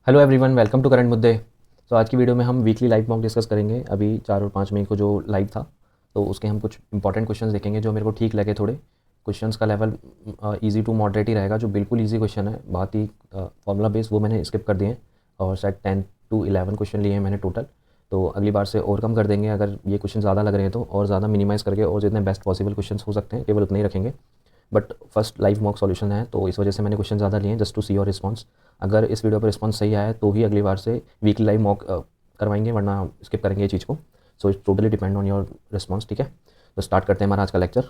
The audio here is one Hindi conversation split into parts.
Hello everyone, welcome to current मुद्दे। तो आज की वीडियो में हम वीकली लाइव मॉक डिस्कस करेंगे। अभी 4 और 5 मई को जो लाइव था तो उसके हम कुछ इंपॉर्टेंट क्वेश्चंस देखेंगे जो मेरे को ठीक लगे। थोड़े क्वेश्चंस का लेवल इजी टू मॉडरेट ही रहेगा। जो बिल्कुल इजी क्वेश्चन है, बहुत ही फॉर्मूला बेस्ड, वो मैंने स्किप कर दिए हैं और शायद 10 to 11 क्वेश्चन लिए हैं मैंने टोटल। तो अगली बार से और कम कर देंगे। अगर ये क्वेश्चन ज़्यादा लग रहे हैं तो और ज़्यादा मिनिमाइज़ करके और जितने बेस्ट पॉसिबल क्वेश्चन हो सकते हैं केवल उतने ही रखेंगे। But first live mock solution है तो इस वजह से मैंने क्वेश्चन ज़्यादा लिए हैं, just to see your response. अगर इस वीडियो पर रिस्पॉन्स सही आया तो ही अगली बार से वीकली लाइव मॉक करवाएंगे, वरना स्किप करेंगे ये चीज़ को। So it's totally depend on your response. ठीक है, तो स्टार्ट करते हैं हमारा आज का lecture.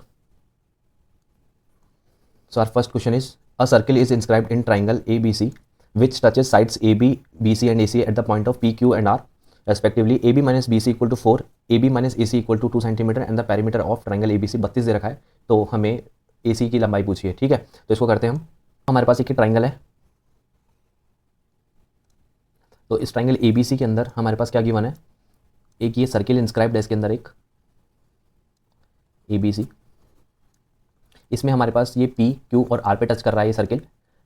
So our first question is a circle is inscribed in triangle A B C which touches sides A B B C and A C at the point of P Q and R respectively. A B minus B C equal to 4, A B minus A C equal to 2 centimetre and the perimeter of triangle A B C 32 दे रखा है। तो हमें ए सी की लंबाई पूछी है। ठीक है, तो इसको करते हैं हम। हमारे पास एक ट्राइंगल है, तो इस ट्राइंगल ए बी सी के अंदर हमारे पास क्या गिवन है, एक ये सर्किल इंस्क्राइब्ड है इसके अंदर, एक ए बी सी। इसमें हमारे पास ये पी क्यू और आर पे टच कर रहा है ये सर्किल।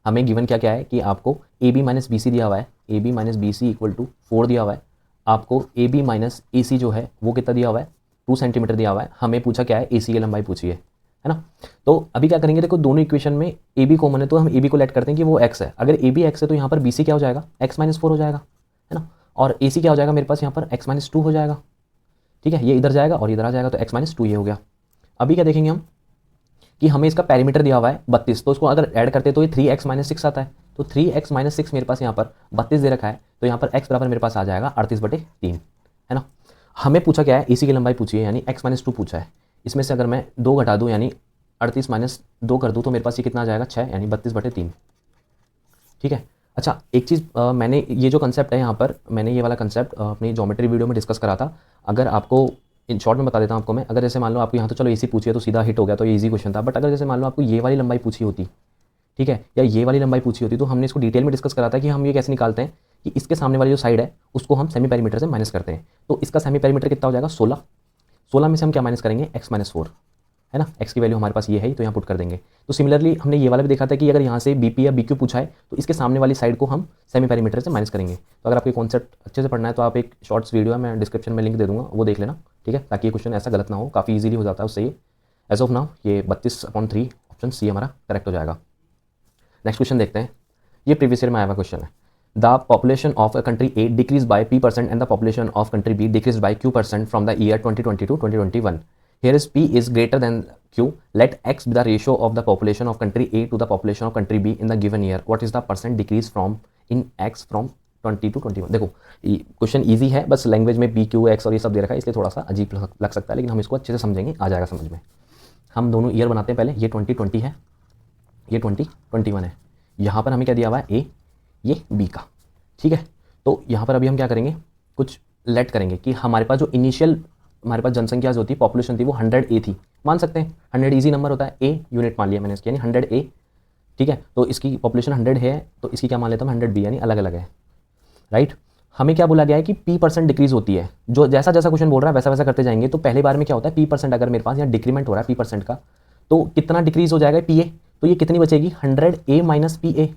हमें गिवन क्या क्या है कि आपको A B minus B C दिया हुआ है, A B minus B C equal to 4 दिया हुआ है। आपको ए बी माइनस ए सी जो है वो कितना दिया हुआ है, 2 सेंटीमीटर दिया हुआ है। हमें पूछा क्या है, ए सी की लंबाई पूछी है ना। तो अभी क्या करेंगे, देखो दोनों इक्वेशन में ए बी कॉमन है तो हम ए बी को लेट करते हैं कि वो एक्स है। अगर ए बी एक्स है तो यहाँ पर बी सी क्या हो जाएगा, एक्स माइनस 4 हो जाएगा, है ना। और ए सी क्या हो जाएगा मेरे पास यहाँ पर, एक्स माइनस 2 हो जाएगा। ठीक है, ये इधर जाएगा और इधर आ जाएगा तो एक्स माइनस 2 ये हो गया। अभी क्या देखेंगे हम कि हमें इसका पैरामीटर दिया हुआ है 32, तो इसको अगर ऐड करते तो ये 3x माइनस 6 आता है। तो 3x माइनस 6 मेरे पास यहाँ पर 32 दे रखा है, तो यहाँ पर x बराबर मेरे पास आ जाएगा 38/3, है ना। हमें पूछा क्या है, AC की लंबाई पूछी है, यानी x माइनस 2 पूछा है। इसमें से अगर मैं 2 घटा दूँ यानी 38 माइनस 2 कर दूँ तो मेरे पास ये कितना आ जाएगा, 6, यानी 32/3। ठीक है। अच्छा, एक चीज़ मैंने ये जो कंसेप्ट है यहाँ पर, मैंने ये वाला कंसेप्ट अपनी ज्योमेट्री वीडियो में डिस्कस करा था। अगर आपको इन शॉर्ट में बता देता हूँ आपको मैं। अगर जैसे मान लो आपको यहाँ तो चलो एसी पूछी है तो सीधा हिट हो गया, तो ये इजी क्वेश्चन था। बट अगर जैसे मान लो आपको ये वाली लंबाई पूछी होती, ठीक है, या ये वाली लंबाई पूछी होती, तो हमने इसको डिटेल में डिस्कस करा था कि हम ये कैसे निकालते हैं कि इसके सामने वाली जो साइड है उसको हम सेमी पेरीमीटर से माइनस करते हैं। तो इसका सेमी पेरीमीटर कितना हो जाएगा, 16। 16 में से हम क्या माइनस करेंगे, एक्स माइनस 4, है ना। एक्स की वैल्यू हमारे पास ये है तो यहाँ पुट कर देंगे। तो सिमिलरली हमने ये वाला भी देखा था कि अगर यहाँ से बीपी या बीक्यू पूछा है तो इसके सामने वाली साइड को हम सेमी पेरीमीटर से माइनस करेंगे। तो अगर आपको कॉन्सेप्ट अच्छे से पढ़ना है तो आप एक शॉर्ट्स वीडियो है, मैं डिस्क्रिप्शन में लिंक दे दूँगा, वो देख लेना। ठीक है, ताकि ये क्वेश्चन ऐसा गलत ना हो, काफ़ी ईजिली हो जाता है उससे। ये एज ऑफ नाउ ये 32/3 ऑप्शन सी हमारा करेक्ट हो जाएगा। नेक्स्ट क्वेश्चन देखते हैं। ये प्रीवियस ईयर में आया हुआ क्वेश्चन है। The population of a country A decrease by p% and the population of country be decrease by q% from the year 2020 to 2021। Here is P is greater than Q. Let X be the ratio of the population of country A to the population of country B in the given year. What is the percent decrease from in X from 20 to 21? देखो क्वेश्चन इजी है, बस लैंग्वेज में P Q X और ये सब दे रखा है इसलिए थोड़ा सा अजीब लग सकता है, लेकिन हम इसको अच्छे से समझेंगे, आ जाएगा समझ में। हम दोनों ईयर बनाते हैं पहले। ये 2020 है, ये 2021 है। यहाँ पर हमें क्या दिया हुआ है, A, ये B का। ठीक है, तो यहाँ पर अभी हम क्या करेंगे, कुछ लेट करेंगे कि हमारे पास जो इनिशियल हमारे पास जनसंख्या जो थी, पॉपुलेशन थी, वो 100A थी। मान सकते हैं 100 इजी नंबर होता है, A यूनिट मान लिया मैंने इसकी, यानी 100A। ठीक है, तो इसकी पॉपुलेशन 100 है तो इसकी क्या मान लेता हूँ 100B, यानी अलग अलग है, राइट। हमें क्या बोला गया है कि p% डिक्रीज होती है। जो जैसा जैसा क्वेश्चन बोल रहा है वैसा वैसा करते जाएंगे। तो पहले बार में क्या होता है, p%, अगर मेरे पास यहाँ डिक्रीमेंट हो रहा है p% का, तो कितना डिक्रीज हो जाएगा, PA। तो ये कितनी बचेगी, 100A माइनस PA।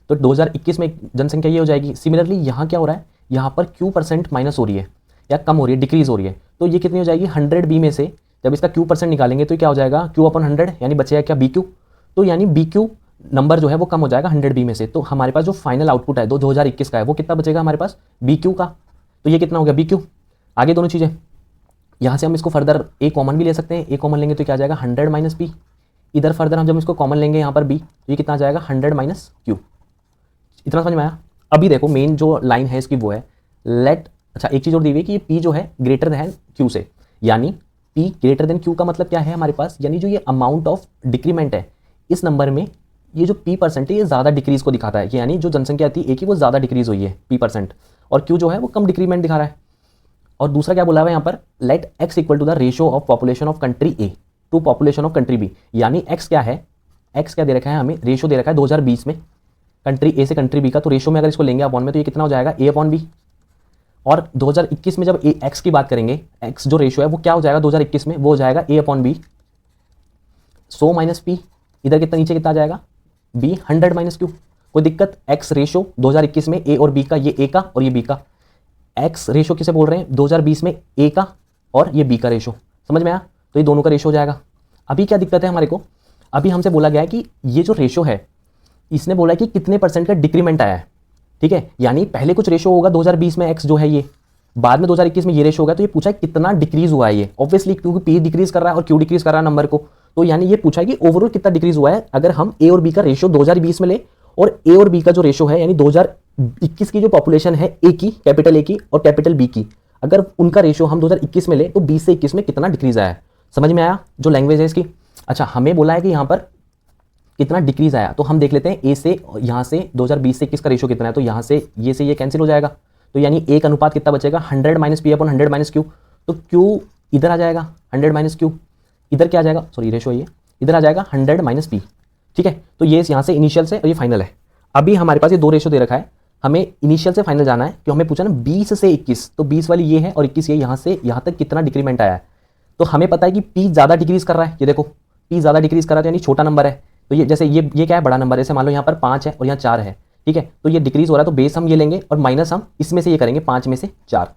तो 2021 में जनसंख्या ये हो जाएगी। सिमिलरली यहाँ क्या हो रहा है, यहाँ पर Q% माइनस हो रही है या कम हो रही है, डिक्रीज हो रही है। तो ये कितनी हो जाएगी, 100B में से जब इसका Q% निकालेंगे तो क्या हो जाएगा, Q/100, यानी बचेगा क्या, BQ। तो यानी BQ नंबर जो है वो कम हो जाएगा 100B में से। तो हमारे पास जो फाइनल आउटपुट है 2021 का है वो कितना बचेगा हमारे पास, BQ का। तो ये कितना हो गया, BQ। आगे दोनों चीज़ें, यहाँ से हम इसको फर्दर A कॉमन भी ले सकते हैं। A कॉमन लेंगे तो क्या आ जाएगा, 100 माइनस P। इधर फर्दर हम जब इसको कॉमन लेंगे यहाँ पर B, तो ये कितना आ जाएगा, 100 माइनस Q। इतना समझ में आया। अभी देखो मेन जो लाइन है इसकी वो है लेट, अच्छा एक चीज़ और दी हुई है कि ये P जो है ग्रेटर है Q से, यानी P ग्रेटर देन Q का मतलब क्या है हमारे पास, यानी जो ये अमाउंट ऑफ डिक्रीमेंट है इस नंबर में, ये जो p% है ये ज़्यादा डिक्रीज को दिखाता है कि यानी जो जनसंख्या थी A की वो ज़्यादा डिक्रीज हुई है p%, और Q जो है वो कम डिक्रीमेंट दिखा रहा है। और दूसरा क्या बोला हुआ है यहाँ पर, let x equal to the ratio of population of country A to population of country B, यानी x क्या है, x क्या दे रखा है हमें, रेशियो दे रखा है 2020 में कंट्री A से कंट्री B का। तो रेशियो में अगर इसको लेंगे अपॉन में तो ये कितना हो जाएगा, A/B। और 2021 में जब x की बात करेंगे, x जो रेशियो है वो क्या हो जाएगा 2021 में, वो हो जाएगा A/B। 100 माइनस P, इधर कितना नीचे कितना आ जाएगा, B 100 माइनस Q। कोई दिक्कत? एक्स रेशो 2021 में ए और बी का, ये ए का और ये बी का। एक्स रेशो किसे बोल रहे हैं? 2020 में ए का और ये बी का रेशो। समझ में आया? तो ये दोनों का रेशो हो जाएगा। अभी क्या दिक्कत है हमारे को? अभी हमसे बोला गया है कि ये जो रेशो है, इसने बोला है कि कितने परसेंट का डिक्रीमेंट आया है। ठीक है, यानी पहले कुछ रेशो होगा 2020 में एक्स जो है ये, बाद में 2021 में ये रेशो होगा, तो ये पूछा है कितना डिक्रीज हुआ है ये। ऑब्वियसली क्योंकि पी डिक्रीज कर रहा है और क्यू डिक्रीज कर रहा है नंबर को, तो यानी ये पूछा है कि ओवरऑल कितना डिक्रीज हुआ है। अगर हम ए और बी का रेशो 2020 में ले और ए और बी का जो रेशो है यानी 2021 की जो पॉपुलेशन है ए की, कैपिटल ए की और कैपिटल बी की, अगर उनका रेशो हम 2021 में ले तो 20 से 21 में कितना डिक्रीज आया है। समझ में आया जो लैंग्वेज है इसकी? अच्छा, हमें बोला है कि यहाँ पर कितना डिक्रीज आया, तो हम देख लेते हैं ए से, यहाँ से 2020 से 21 का रेशो कितना है, तो यहाँ से ये कैंसिल हो जाएगा, तो यानी एक अनुपात कितना बचेगा? 100 minus P upon 100 minus Q. तो क्यू इधर आ जाएगा, 100 माइनस क्यू इधर क्या आ जाएगा, सॉरी रेशो ये इधर आ जाएगा 100 माइनस पी। ठीक है, तो ये यहाँ से इनिशियल से और ये फाइनल है। अभी हमारे पास ये दो रेशो दे रखा है, हमें इनिशियल से फाइनल जाना है, क्यों हमें पूछा ना 20 से 21, तो 20 वाली ये है और 21 ये, यहाँ से यहाँ तक कितना डिक्रीमेंट आया है। तो हमें पता है कि पी ज़्यादा डिक्रीज कर रहा है, ये देखो पी ज़्यादा डिक्रीज कर रहा है, यानी छोटा नंबर है। तो ये जैसे ये क्या है? बड़ा नंबर है। जैसे मान लो यहाँ पर 5 है और यहाँ 4 है, ठीक है, तो ये डिक्रीज हो रहा है, तो बेस हम ये लेंगे और माइनस हम इसमें से ये करेंगे 5 में से 4।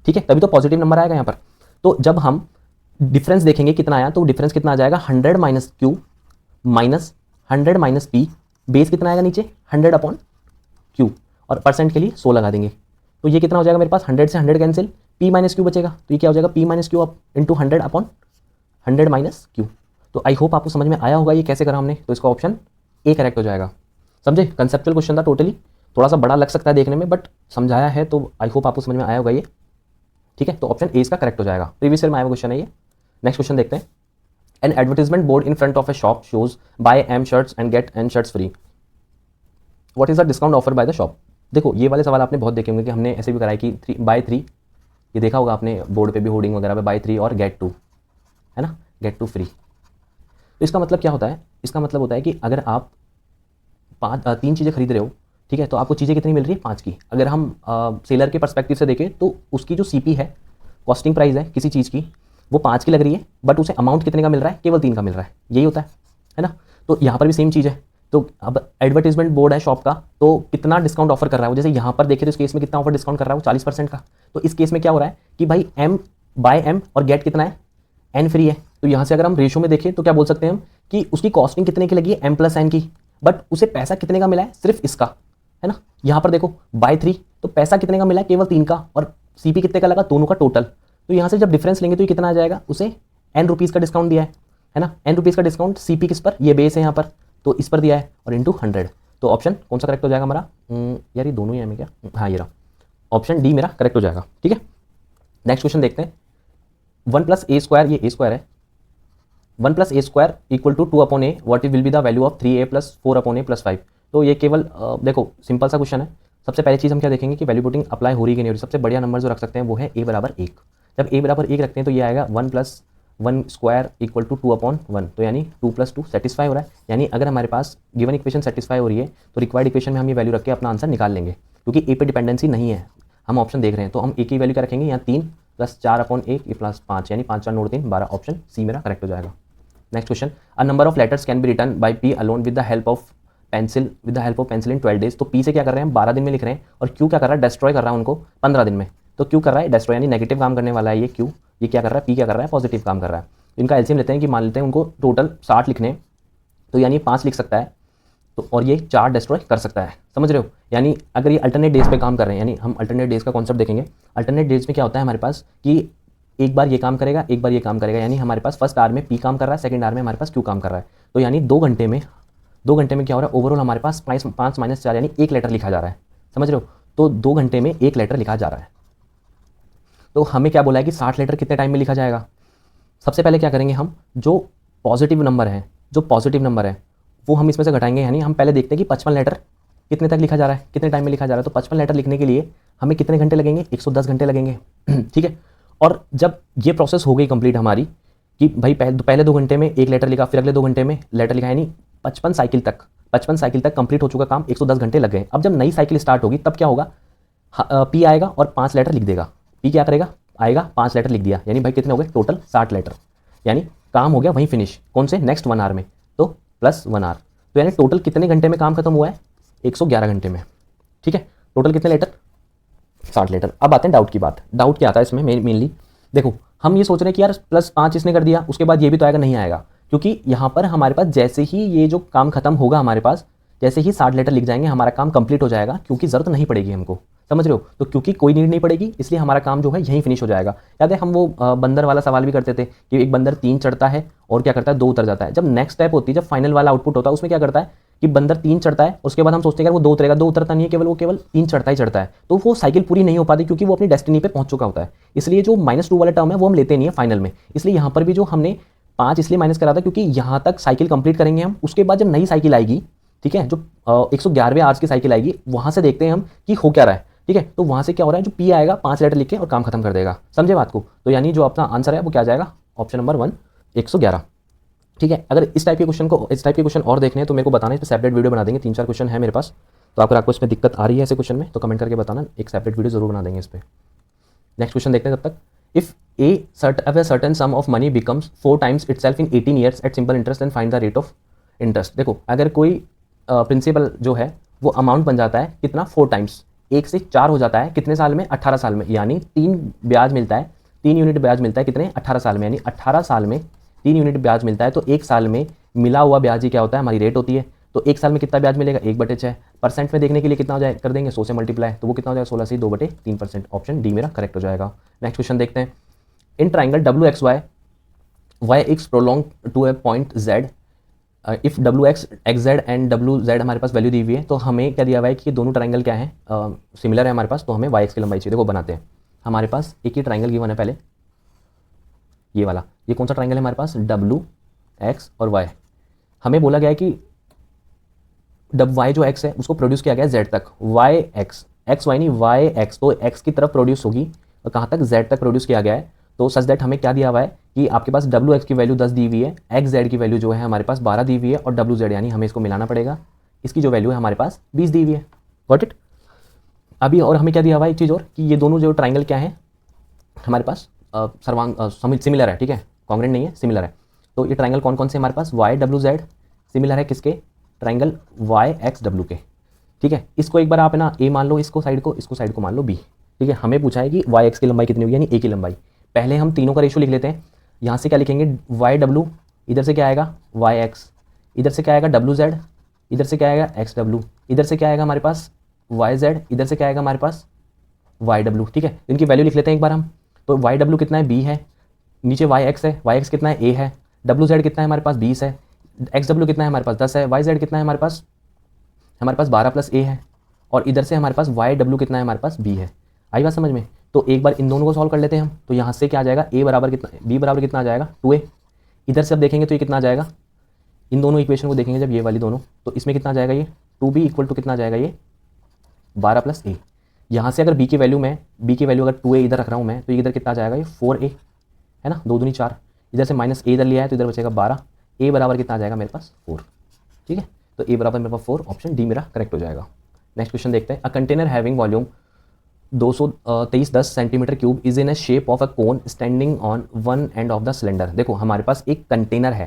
ठीक है, तभी तो पॉजिटिव नंबर आएगा यहाँ पर। तो जब हम डिफरेंस देखेंगे कितना आया, तो डिफरेंस कितना आ जाएगा? 100 minus Q minus 100 minus P, base कितना आएगा नीचे? 100 अपॉन क्यू, और परसेंट के लिए 100 लगा देंगे, तो ये कितना हो जाएगा मेरे पास? 100 से 100 कैंसिल, पी माइनस क्यू बचेगा, तो ये क्या हो जाएगा? P minus Q up into 100 upon 100 minus Q. तो आई होप आपको समझ में आया होगा ये कैसे करा हमने, तो इसका ऑप्शन ए करेक्ट हो जाएगा। समझे? कंसेप्चुअल क्वेश्चन था टोटली, थोड़ा सा बड़ा लग सकता है देखने में, बट समझाया है तो आई होप आपको समझ में आया होगा ये। ठीक है, तो ऑप्शन ए इसका करेक्ट हो जाएगा। प्रीवियस ईयर में आया क्वेश्चन है ये। नेक्स्ट क्वेश्चन देखते हैं। An advertisement board in front of a shop shows buy M shirts and get N shirts free, what is the discount offer by the shop. देखो ये वाले सवाल आपने बहुत देखे होंगे कि हमने ऐसे भी कराया कि 3 ये देखा होगा आपने बोर्ड पे भी, होर्डिंग वगैरह पे बाय 3 और गेट 2, है ना, गेट 2 फ्री। तो इसका मतलब क्या होता है? इसका मतलब होता है कि अगर आप 3 चीज़ें खरीद रहे हो, ठीक है, तो आपको चीज़ें कितनी मिल रही है? 5 की। अगर हम सेलर के पर्सपेक्टिव से देखें तो उसकी जो सीपी है, कॉस्टिंग प्राइस है किसी चीज़ की, वो 5 की लग रही है, बट उसे अमाउंट कितने का मिल रहा है? केवल 3 का मिल रहा है। यही होता है ना। तो यहाँ पर भी सेम चीज़ है। तो अब एडवर्टीजमेंट बोर्ड है शॉप का, तो कितना डिस्काउंट ऑफर कर रहा है वो? जैसे यहाँ पर देखें तो इस केस में कितना ऑफर डिस्काउंट कर रहा है वो? 40% का। तो इस केस में क्या हो रहा है कि भाई एम बाय एम और गेट कितना है? एन फ्री है। तो यहाँ से अगर हम रेशो में देखें तो क्या बोल सकते हैं हम कि उसकी कॉस्टिंग कितने की लगी है? एम प्लस एन की, बट उसे पैसा कितने का मिला है? सिर्फ इसका, है ना। यहाँ पर देखो बाय 3, तो पैसा कितने का मिला है? केवल 3 का, और सीपी कितने का लगा? दोनों का टोटल। तो यहाँ से जब डिफरेंस लेंगे तो ये कितना आ जाएगा? उसे एन रुपीज़ का डिस्काउंट दिया है ना। एन रुपीज़ का डिस्काउंट सीपी किस पर? ये बेस है यहाँ पर, तो इस पर दिया है, और इंटू 100। तो ऑप्शन कौन सा करेक्ट हो जाएगा हमारा? यार ये दोनों ही है हमें क्या? हाँ ये रहा, ऑप्शन डी मेरा करेक्ट हो जाएगा। ठीक है, नेक्स्ट क्वेश्चन देखते हैं। 1 प्लस ए स्क्वायर, ये ए स्क्वायर है, 1 plus A square equal to 2 upon A, what will be the value of 3a plus 4 upon A plus 5। तो ये केवल देखो सिंपल सा क्वेश्चन है। सबसे पहली चीज़ हम क्या देखेंगे कि वैल्यू पुटिंग अप्लाई हो रही है कि नहीं हो रही। सबसे बढ़िया नंबर जो रख सकते हैं वो है a बराबर 1। जब a बराबर 1 रखते हैं तो ये आएगा 1 plus 1 square equal to 2 upon 1, तो यानी 2 प्लस 2 सेटिस्फाई हो रहा है। यानी अगर हमारे पास गिवन इक्वेशन सेटिस्फाई हो रही है तो रिक्वायर्ड इक्वेशन में हम ये वैल्यू रख के अपना आंसर निकाल लेंगे, क्योंकि ए पे डिपेंडेंसी नहीं है। हम ऑप्शन देख रहे हैं तो हम ए की वैल्यू क्या रखेंगे? यहाँ 3 प्लस 4 अपॉन 1 ये प्लस 5, यानी 5 4 नोट 3 12। ऑप्शन सी मेरा करेक्ट हो जाएगा। Next question, a number of letters can be return by P alone with the help of pencil in 12 days. तो पी से क्या कर रहे हैं? 12 दिन में लिख रहे हैं, और क्यू क्या कर रहा है? डिस्ट्रॉय कर रहा है उनको 15 दिन में। तो क्यू कर रहा है डिस्ट्रॉय, यानी नेगेटिव काम करने वाला है ये क्यू। ये क्या कर रहा है? पी क्या कर रहा है? पॉजिटिव काम कर रहा है। इनका एलसीएम लेते हैं कि मान लेते हैं उनको टोटल 60 लिखने, तो यानी 5 लिख सकता है, तो और ये 4 डिस्ट्रॉय कर सकता है। समझ रहे हो? यानी अगर ये अल्टरनेट डेज पे काम कर रहे हैं, यानी हम अल्टरनेट डेज का कॉन्सेप्ट देखेंगे। अल्टरनेट डेज में क्या होता है हमारे पास कि एक बार ये काम करेगा, एक बार ये काम करेगा, यानी हमारे पास फर्स्ट आवर में पी काम कर रहा है, सेकंड आवर में हमारे पास क्यू काम कर रहा है। तो यानी 2 घंटे में क्या हो रहा है? ओवरऑल हमारे पास 5 माइनस 4 यानी 1 लेटर लिखा जा रहा है। समझ रहे हो? तो 2 घंटे में 1 लेटर लिखा जा रहा है। तो हमें क्या बोला है कि 60 लेटर कितने टाइम में लिखा जाएगा? सबसे पहले क्या करेंगे हम, जो पॉजिटिव नंबर है वो हम इसमें से घटाएंगे। यानी हम पहले देखते हैं कि 55 लेटर कितने तक लिखा जा रहा है, कितने टाइम में लिखा जा रहा है। तो 55 लेटर लिखने के लिए हमें कितने घंटे लगेंगे? 110 घंटे लगेंगे। ठीक है, और जब ये प्रोसेस हो गई कंप्लीट हमारी कि भाई पहले 2 घंटे में 1 लेटर लिखा, फिर अगले 2 घंटे में लेटर लिखा, यानी 55 साइकिल तक कंप्लीट हो चुका काम, 110 घंटे लग गए। अब जब नई साइकिल स्टार्ट होगी तब क्या होगा? पी आएगा और 5 लेटर लिख देगा। पी क्या करेगा? आएगा 5 लेटर लिख दिया, यानी भाई कितने हो गए? टोटल 60 लेटर, यानी काम हो गया वहीं फिनिश। कौन से? नेक्स्ट 1 आवर में, तो प्लस 1 आवर। तो यानी टोटल कितने घंटे में काम खत्म हुआ है? 111 घंटे में, ठीक है। टोटल कितने लीटर? 60 लीटर। अब आते हैं डाउट की बात। डाउट क्या आता है इसमें मेनली, देखो हम ये सोच रहे हैं कि यार +5 इसने कर दिया, उसके बाद ये भी तो आएगा, नहीं आएगा, क्योंकि यहाँ पर हमारे पास जैसे ही ये जो काम खत्म होगा हमारे पास, जैसे ही 60 लीटर लिख जाएंगे हमारा काम कंप्लीट हो जाएगा, क्योंकि ज़रूरत नहीं पड़ेगी हमको, समझ रहे हो। तो क्योंकि कोई नीड नहीं पड़ेगी इसलिए हमारा काम जो है यहीं फिनिश हो जाएगा। याद है हम वो बंदर वाला सवाल भी करते थे कि एक बंदर 3 चढ़ता है और क्या करता है 2 उतर जाता है। जब नेक्स्ट स्टेप होती है, जब फाइनल वाला आउटपुट होता है, उसमें क्या करता है कि बंदर 3 चढ़ता है, उसके बाद हम सोचते हैं कि वो 2 उतरेगा, 2 उतरता नहीं है, केवल वो केवल 3 चढ़ता ही चढ़ता है। तो वो साइकिल पूरी नहीं हो पाती क्योंकि वो अपनी डेस्टिनी पे पहुंच चुका होता है। इसलिए जो -2 वाला टर्म है वो हम लेते नहीं है फाइनल में। इसलिए यहाँ पर भी जो हमने 5 इसलिए माइनस करा था क्योंकि यहाँ तक साइकिल कंप्लीट करेंगे हम, उसके बाद जब नई साइकिल आएगी, ठीक है, जो 111वें आवर्स की साइकिल आएगी, वहां से देखते हैं हम कि हो क्या रहा है, ठीक है। तो वहां से क्या हो रहा है, जो पी आएगा 5 लेटर लिख के और काम खत्म कर देगा, समझे बात को। तो यानी जो अपना आंसर है वो क्या आ जाएगा, ऑप्शन नंबर 1 111, ठीक है। अगर इस टाइप के क्वेश्चन और देखने हैं तो मेरे को बताना, इस पर सेपरेट वीडियो बना देंगे, 3-4 क्वेश्चन है मेरे पास। तो अगर आपको इसमें दिक्कत आ रही है ऐसे क्वेश्चन में तो कमेंट करके बताना, एक सेपरेट वीडियो जरूर बना देंगे इस पर। नेक्स्ट क्वेश्चन देखते हैं तब तक। If a certain sum of money becomes 4 times itself in 18 years at simple interest, then find the rate of interest। देखो अगर कोई प्रिंसिपल जो है वो अमाउंट बन जाता है कितना, 4 टाइम्स, 1 से 4 हो जाता है कितने साल में, 18 साल में, यानी 3 ब्याज मिलता है, 3 यूनिट ब्याज मिलता है कितने, 18 साल में, यानी 18 साल में 3 यूनिट ब्याज मिलता है। तो 1 साल में मिला हुआ ब्याज ही क्या होता है, हमारी रेट होती है। तो 1 साल में कितना ब्याज मिलेगा, 1/6। परसेंट में देखने के लिए कितना हो जाए, कर देंगे 100 से मल्टीप्लाई, तो वो कितना हो जाएगा, 16 से 2/3%। ऑप्शन डी मेरा करेक्ट हो जाएगा। नेक्स्ट क्वेश्चन देखते हैं। In triangle WXY, YX prolong to a point Z, if WX XZ and WZ हमारे पास वैल्यू दी हुई है, तो हमें क्या दिया हुआ है कि ये दोनों ट्राइंगल क्या है, सिमिलर है हमारे पास, तो हमें YX की लंबाई चाहिए। देखो बनाते हैं, हमारे पास एक ही ट्राइंगल गिवन है पहले, ये वाला, ये कौन सा ट्राइंगल है हमारे पास, WX और Y। हमें बोला गया है कि Y जो X है उसको प्रोड्यूस किया गया है Z तक, XY नहीं YX, तो X की तरफ प्रोड्यूस होगी और कहाँ तक, Z तक प्रोड्यूस किया गया है। तो सच दैट हमें क्या दिया हुआ है कि आपके पास WX की वैल्यू 10 दी हुई है, XZ की वैल्यू जो है हमारे पास 12 दी हुई है, और WZ यानी हमें इसको मिलाना पड़ेगा, इसकी जो वैल्यू है हमारे पास 20 दी हुई है। Got it. अभी और हमें क्या दिया हुआ है एक चीज़ और, कि ये दोनों जो ट्राइंगल क्या है हमारे पास सिमिलर है, ठीक है, कॉन्ग्रेंट नहीं है, सिमिलर है। तो ये ट्राइंगल कौन कौन से हमारे पास, YWZ सिमिलर है किसके, ट्राइंगल YXW के, ठीक है। इसको एक बार आप है ना A मान लो, इसको साइड को मान लो B, ठीक है। हमें पूछा है कि YX की लंबाई कितनी होगी, यानी A की लंबाई। पहले हम तीनों का रेशियो लिख लेते हैं। यहाँ से क्या लिखेंगे, YW, इधर से क्या आएगा YX, इधर से क्या आएगा WZ, इधर से क्या आएगा XW, इधर से क्या आएगा हमारे पास YZ, इधर से क्या आएगा हमारे पास YW, ठीक है। इनकी वैल्यू लिख लेते हैं एक बार हम। तो YW कितना है, B है, नीचे YX है, YX कितना है, A है, WZ कितना है हमारे पास 20 है, XW कितना है हमारे पास 10 है, YZ कितना है हमारे पास 12 + A है, और इधर से हमारे पास YW कितना है हमारे पास B है। आई बात समझ में। तो एक बार इन दोनों को सॉल्व कर लेते हैं हम। तो यहाँ से क्या आ जाएगा, A बराबर कितना, B बराबर कितना आ जाएगा 2A। इधर से अब देखेंगे तो ये कितना आ जाएगा, इन दोनों इक्वेशन को देखेंगे जब ये वाली दोनों, तो इसमें कितना आ जाएगा, ये 2B = कितना आ जाएगा, ये 12 + A। यहाँ से अगर B की वैल्यू अगर 2A इधर रख रहा हूँ मैं, तो इधर कितना आ जाएगा, ये 4A है ना, 2 दूनी 4, इधर से -A इधर लिया है तो इधर बचेगा 12। A बराबर कितना आ जाएगा मेरे पास 4, ठीक है। तो A बराबर मेरे पास 4, ऑप्शन डी मेरा करेक्ट हो जाएगा। नेक्स्ट क्वेश्चन देखते हैं। A container having volume 223 centimetre cube is in A shape of a cone standing on one end of the cylinder. देखो हमारे पास एक कंटेनर है,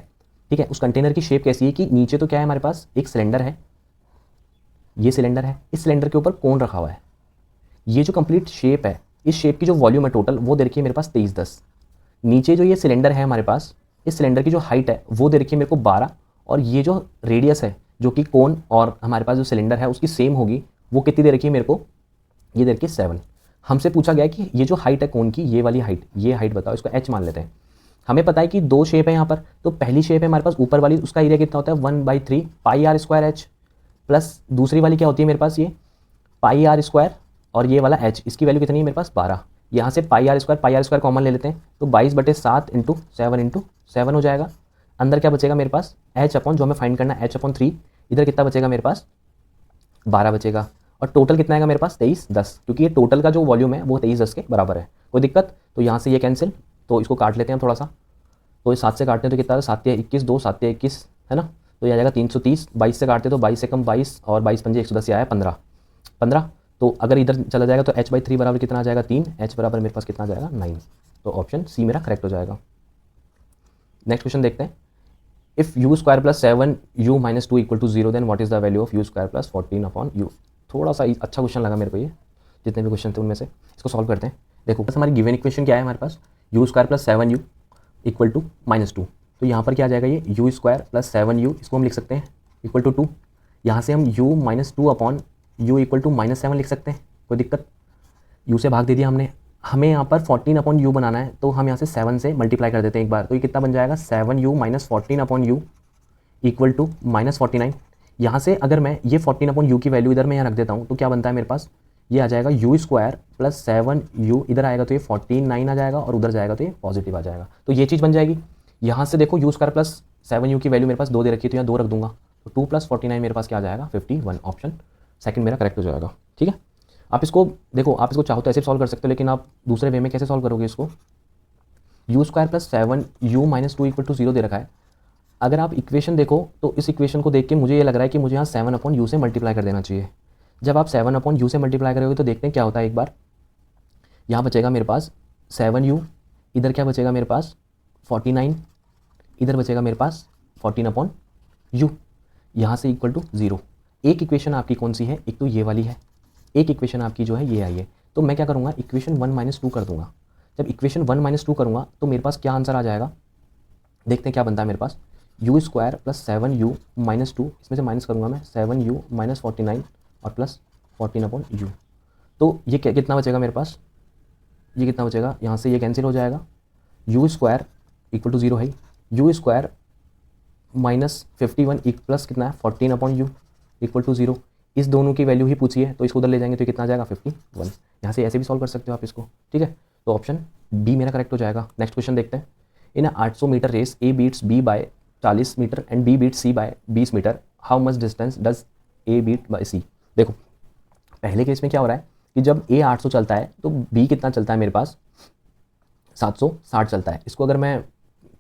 ठीक है। उस कंटेनर की शेप कैसी है कि नीचे तो क्या है हमारे पास, एक सिलेंडर है, ये सिलेंडर है, इस सिलेंडर के ऊपर कोन रखा हुआ है। ये जो कंप्लीट शेप है, इस शेप की जो वॉल्यूम है टोटल, वो दे रखी है मेरे पास 2310। नीचे जो ये सिलेंडर है हमारे पास, इस सिलेंडर की जो हाइट है वो दे रखी है मेरे को 12, और ये जो रेडियस है जो कि कोन और हमारे पास जो सिलेंडर है उसकी सेम होगी, वो कितनी दे रखी है मेरे को, ये दे रखी है 7। हमसे पूछा गया कि ये जो हाइट है कोन की, ये वाली हाइट, ये हाइट बताओ, इसको h मान लेते हैं। हमें पता है कि 2 शेप है यहाँ पर, तो पहली शेप है हमारे पास ऊपर वाली, उसका एरिया कितना होता है 1/3 πr²h, प्लस दूसरी वाली क्या होती है मेरे पास, ये πr², और ये वाला h, इसकी वैल्यू कितनी है मेरे पास 12। यहाँ से πr² कॉमन ले लेते हैं, तो 22/7 × 7 × 7 हो जाएगा। अंदर क्या बचेगा मेरे पास, h अपॉन, जो हमें फाइंड करना है h/3, इधर कितना बचेगा मेरे पास 12 बचेगा, और टोटल कितना आएगा मेरे पास 2310, क्योंकि ये टोटल का जो वॉल्यूम है वो 2310 के बराबर है। कोई दिक्कत, तो यहाँ से ये कैंसिल, तो इसको काट लेते हैं थोड़ा सा, तो ये 7 से काटते हैं तो कितना, 7 × 21 2, 7 × 21 है ना, तो ये आ जाएगा 330। 22 से काटते तो 22 से कम 22, और 22 × 5 = 110, आया 15। तो अगर इधर चला जाएगा तो h/3 बराबर कितना आ जाएगा 3, h बराबर मेरे पास कितना आ जाएगा 9। तो ऑप्शन सी मेरा करेक्ट हो जाएगा। नेक्स्ट क्वेश्चन देखते हैं। If U square plus 7u minus 2 equal to 0 then what is the value of U square plus 14 upon U. थोड़ा सा अच्छा क्वेश्चन लगा मेरे को ये, जितने भी क्वेश्चन थे उनमें से। इसको सॉल्व करते हैं। देखो बस हमारी गिवन इक्वेशन क्या है हमारे पास, u square plus 7u equal to -2। तो यहाँ पर क्या आ जाएगा, ये यू स्क्वायर प्लस 7u, इसको हम लिख सकते हैं इक्वल टू 2। यहाँ से हम u minus 2 upon U equal to -7 लिख सकते हैं, कोई दिक्कत। u से भाग दे दिया हमने, हमें यहाँ पर 14 अपॉन यू बनाना है, तो हम यहाँ से 7 से मल्टीप्लाई कर देते हैं एक बार। तो ये कितना बन जाएगा, 7u minus 14 upon U equal to -49। यहाँ से अगर मैं ये 14 अपॉन यू की वैल्यू इधर मैं यहाँ रख देता हूँ, तो क्या बनता है मेरे पास, ये आ जाएगा यू स्क्वायर प्लस 7u, इधर आएगा तो ये 49 आ जाएगा, और उधर जाएगा तो ये पॉजिटिव आ जाएगा। तो ये चीज़ बन जाएगी। यहाँ से देखो यू स्क्वायर प्लस 7u की वैल्यू मेरे पास 2 दे रखी है, तो यहाँ 2 रख दूंगा, तो 2 प्लस 49 मेरे पास क्या आ जाएगा, 51। ऑप्शन सेकंड मेरा करेक्ट हो जाएगा। ठीक है, आप इसको देखो, आप इसको चाहो तो ऐसे सॉल्व कर सकते हो, लेकिन आप दूसरे वे में कैसे सॉल्व करोगे इसको, U square plus 7u minus 2 equal to 0 दे रखा है। अगर आप इक्वेशन देखो तो इस इक्वेशन को देख के मुझे ये लग रहा है कि मुझे यहाँ 7 अपॉन यू से मल्टीप्लाई कर देना चाहिए। जब आप 7 अपॉन यू से मल्टीप्लाई करोगे तो देखते हैं क्या होता है। एक बार यहाँ बचेगा मेरे पास 7u, इधर क्या बचेगा मेरे पास 49, इधर बचेगा मेरे पास 14 अपॉन यू, यहाँ से इक्वल टू 0। एक इक्वेशन आपकी कौन सी है, एक तो ये वाली है, एक इक्वेशन आपकी जो है ये आई है। तो मैं क्या करूँगा, इक्वेशन 1 माइनस 2 कर दूंगा। जब इक्वेशन 1 माइनस 2 करूँगा तो मेरे पास क्या आंसर आ जाएगा, देखते हैं क्या बनता है मेरे पास, u square plus 7u minus 2, इसमें से माइनस करूँगा मैं 7u माइनस 49 और प्लस 14 अपॉन यू। तो ये कितना बचेगा मेरे पास, ये कितना बचेगा, यहाँ से ये कैंसिल हो जाएगा, यू स्क्वायर इक्वल टू 0 है, यू स्क्वायर माइनस 51 प्लस कितना है 14 अपॉन यू इक्वल टू 0। इस दोनों की वैल्यू ही पूछी है, तो इसको उधर ले जाएंगे तो कितना आ जाएगा 51। यहाँ से ऐसे भी सॉल्व कर सकते हो आप इसको। ठीक है, तो ऑप्शन डी मेरा करेक्ट हो जाएगा। नेक्स्ट क्वेश्चन देखते हैं। In 800 metre race A beats B by 40 metre and B beat C by 20 metre, how much distance does A beat by C. देखो पहले केस में क्या हो रहा है कि जब ए 800 चलता है तो बी कितना चलता है मेरे पास 760 चलता है। इसको अगर मैं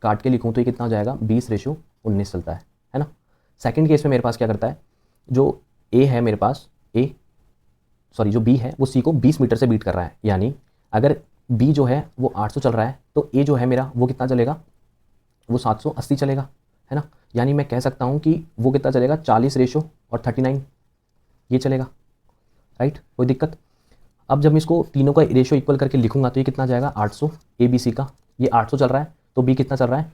काट के लिखूँ तो ये कितना हो जाएगा 20:19 चलता है ना। सेकंड केस में मेरे पास क्या करता है, जो ए है मेरे पास जो बी है वो सी को 20 मीटर से बीट कर रहा है। यानी अगर बी जो है वो 800 चल रहा है तो ए जो है मेरा वो कितना चलेगा, वो 780 चलेगा, है ना। यानी मैं कह सकता हूँ कि वो कितना चलेगा 40:39 ये चलेगा, राइट, कोई दिक्कत। अब जब मैं इसको तीनों का रेशो इक्वल करके लिखूंगा तो ये कितना जाएगा 800, ए बी सी का, ये 800 चल रहा है तो बी कितना चल रहा है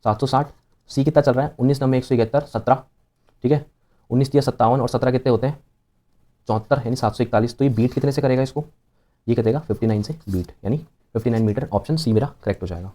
760, सी कितना चल रहा है 19 9 171 17, ठीक है, 19 या 57 और 17 कितने होते हैं 74, यानी 741। तो ये बीट कितने से करेगा इसको, ये करेगा 59 से बीट, यानी 59 मीटर। ऑप्शन सी मेरा करेक्ट हो जाएगा।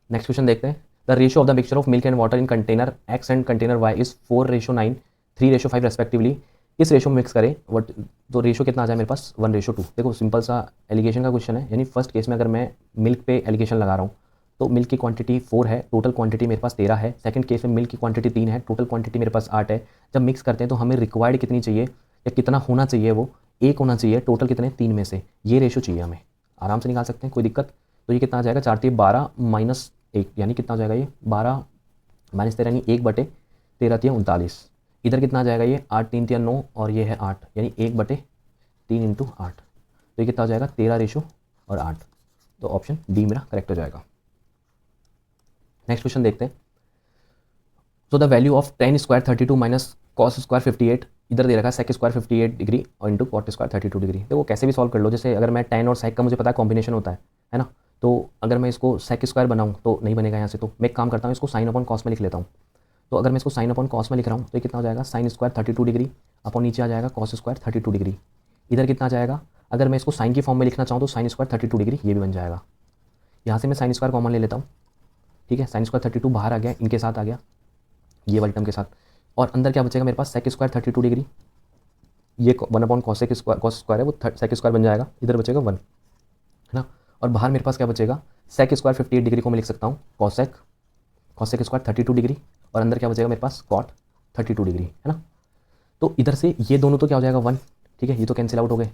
नेक्स्ट क्वेश्चन देखते हैं। The ratio of the mixture of milk and water in container X and container Y is 4:9 3:5 respectively. किस रेशो में मिक्स करें, वट तो रेशो कितना आ जाए मेरे पास 1:2। देखो सिंपल सा एलिगेशन का क्वेश्चन है, यानी फर्स्ट केस में अगर मैं मिल्क पे एलिगेशन लगा रहा हूँ तो मिल्क की क्वांटिटी 4 है, टोटल क्वांटिटी मेरे पास 13 है। सेकंड केस में मिल्क की क्वांटिटी 3 है, टोटल क्वांटिटी मेरे पास 8 है। जब मिक्स करते हैं तो हमें रिक्वायर्ड कितनी चाहिए या कितना होना चाहिए, वो 1 होना चाहिए, टोटल कितने 3 में से ये रेशो चाहिए हमें, आराम से निकाल सकते हैं, कोई दिक्कत। तो ये कितना आ जाएगा 4 12 -1, यानी कितना हो जाएगा ये 12 - 13 यानी 1/13 39। इधर कितना आ जाएगा ये 8 3 9 और ये है 8, यानी 1/3 × 8, तो ये कितना हो जाएगा 13 और 8। तो ऑप्शन डी मेरा करेक्ट हो जाएगा। नेक्स्ट क्वेश्चन देखते हैं। So the value of tan square 32 minus cos square 58, इधर दे रखा है sec स्क्वायर 58 डिग्री और इंटू cot स्क्वायर 32 डिग्री। देखो कैसे भी सॉल्व कर लो, जैसे अगर मैं tan और sec का मुझे पता है कॉम्बिनेशन होता है ना, तो अगर मैं इसको sec स्क्वायर बनाऊँ तो नहीं बनेगा यहाँ से, तो मैं एक काम करता हूँ इसको sin अपॉन cos में लिख लेता हूँ। तो अगर मैं इसको sin अपॉन cos में लिख रहा हूँ तो ये कितना हो जाएगा sin स्क्वायर 32 डिग्री अपॉन नीचे आ जाएगा cos स्क्वायर 32 डिग्री। इधर कितना आ जाएगा, अगर मैं इसको sin की फॉर्म में लिखना चाहूँ तो sin स्क्वायर 32 डिग्री ये भी बन जाएगा। यहाँ से मैं sin स्क्वायर कॉमन ले लेता हूँ, ठीक है, sin स्क्वायर 32 बाहर आ गया, इनके साथ आ गया ये वाली टर्म के साथ, और अंदर क्या बचेगा मेरे पास sec स्क्वायर 32 डिग्री, ये 1 अपॉन cos स्क्वायर है वो sec स्क्वायर बन जाएगा, इधर बचेगा 1, है ना। और बाहर मेरे पास क्या बचेगा sec स्क्वायर 58 डिग्री को मैं लिख सकता हूँ cos sec स्क्वायर 32 डिग्री, और अंदर क्या बचेगा मेरे पास cot 32 डिग्री, है ना। तो इधर से ये दोनों तो क्या हो जाएगा 1, ठीक है, ये तो कैंसिल आउट हो गए।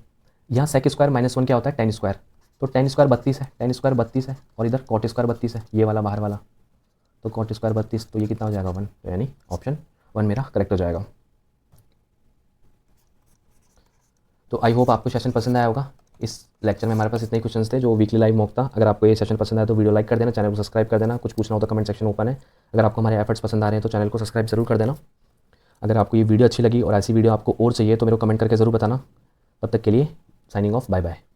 यहाँ sec स्क्वायर -1 क्या होता है tan स्क्वायर, तो tan स्क्वायर 32 है, tan स्क्वायर 32 है, और इधर cot स्क्वायर 32 है, ये वाला बाहर वाला, तो cot स्क्वायर 32, तो ये कितना हो जाएगा 1, तो यानी ऑप्शन 1 मेरा करेक्ट हो जाएगा। तो आई होप आपको सेशन पसंद आया होगा। इस लेक्चर में हमारे पास इतने ही क्वेश्चंस थे जो वीकली लाइव मॉक था। अगर आपको ये सेशन पसंद आया तो वीडियो लाइक कर देना, चैनल को सब्सक्राइब कर देना। कुछ पूछना हो तो कमेंट सेक्शन ओपन है। अगर आपको हमारे एफर्ट्स पसंद आ रहे हैं तो चैनल को सब्सक्राइब जरूर कर देना। अगर आपको ये वीडियो अच्छी लगी और ऐसी वीडियो आपको और चाहिए तो मेरे को कमेंट करके ज़रूर बताना। तब तक के लिए साइनिंग ऑफ, बाय बाय।